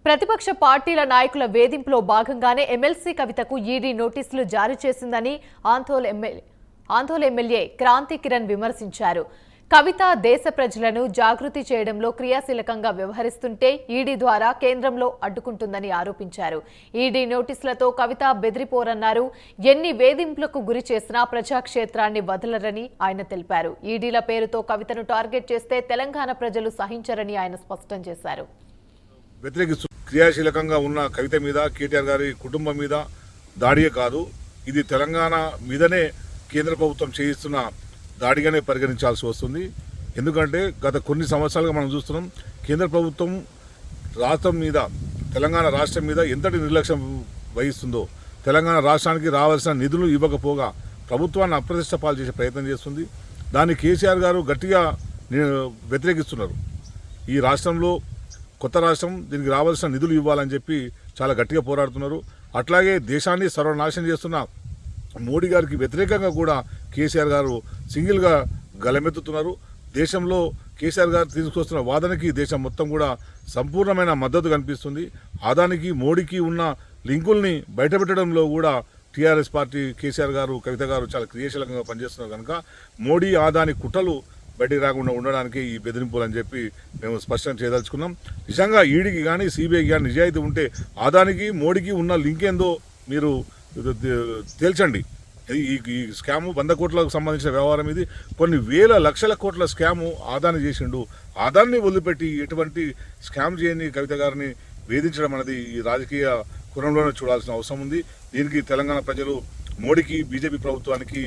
ప్రతిపక్ష పార్టీల నాయకుల వేధింపులో భాగంగానే ఎమ్మెల్సీ కవితకు ఈడీ నోటీసులు జారీ చేసిందని ఆందోళన ఎమ్మెల్యే క్రాంతి కిరణ్ విమర్శించారు. కవిత దేశ ప్రజలను జాగృతి చేయడంలో క్రియాశీలకంగా వ్యవహరిస్తుంటే ఈడీ ద్వారా కేంద్రంలో అడ్డుకుంటుందని ఆరోపించారు. ఈడీ నోటీసులతో కవిత బెదిరిపోరన్నారు. ఎన్ని వేధింపులకు గురి చేసినా ప్రజాక్షేత్రాన్ని వదలరని ఆయన తెలిపారు. ఈడీల పేరుతో కవితను టార్గెట్ చేస్తే తెలంగాణ ప్రజలు సహించరని ఆయన స్పష్టం చేశారు. క్రియాశీలకంగా ఉన్న కవిత మీద కేటీఆర్ గారి కుటుంబం మీద దాడియే కాదు, ఇది తెలంగాణ మీదనే కేంద్ర ప్రభుత్వం చేయిస్తున్న దాడిగానే పరిగణించాల్సి వస్తుంది. ఎందుకంటే గత కొన్ని సంవత్సరాలుగా మనం చూస్తున్నాం కేంద్ర ప్రభుత్వం రాష్ట్రం మీద, తెలంగాణ రాష్ట్రం మీద ఎంతటి నిర్లక్ష్యం వహిస్తుందో. తెలంగాణ రాష్ట్రానికి రావాల్సిన నిధులు ఇవ్వకపోగా ప్రభుత్వాన్ని అప్రతిష్ట పాలు చేసే ప్రయత్నం చేస్తుంది. దాన్ని కేసీఆర్ గారు గట్టిగా వ్యతిరేకిస్తున్నారు. ఈ రాష్ట్రంలో కొత్త రాష్ట్రం, దీనికి రావాల్సిన నిధులు ఇవ్వాలని చెప్పి చాలా గట్టిగా పోరాడుతున్నారు. అట్లాగే దేశాన్ని సర్వనాశనం చేస్తున్న మోడీ గారికి వ్యతిరేకంగా కూడా కేసీఆర్ గారు సింగిల్గా గలమెత్తుతున్నారు. దేశంలో కేసీఆర్ గారు తీసుకొస్తున్న వాదనకి దేశం మొత్తం కూడా సంపూర్ణమైన మద్దతు కనిపిస్తుంది. అదానికి మోడీకి ఉన్న లింకుల్ని బయటపెట్టడంలో కూడా టీఆర్ఎస్ పార్టీ, కేసీఆర్ గారు, కవిత గారు చాలా క్రియాశీలకంగా పనిచేస్తున్నారు. కనుక మోడీ ఆదాని కుట్రలు బయటికి రాకుండా ఉండడానికి ఈ బెదిరింపులు అని చెప్పి మేము స్పష్టం చేయదలుచుకున్నాం. నిజంగా ఈడీకి కానీ సిబిఐకి కానీ నిజాయితీ ఉంటే ఆదానికి మోడీకి ఉన్న లింక్ ఏందో మీరు తేల్చండి. ఈ స్కాము 100 కోట్లకు సంబంధించిన వ్యవహారం. ఇది కొన్ని వేల లక్షల కోట్ల స్కాము ఆదాని చేసిండు. ఆదాన్ని వదిలిపెట్టి ఎటువంటి స్కామ్ చేయని కవిత గారిని వేధించడం అనేది ఈ రాజకీయ కులంలోనే చూడాల్సిన అవసరం ఉంది. దీనికి తెలంగాణ ప్రజలు మోడీకి, బీజేపీ ప్రభుత్వానికి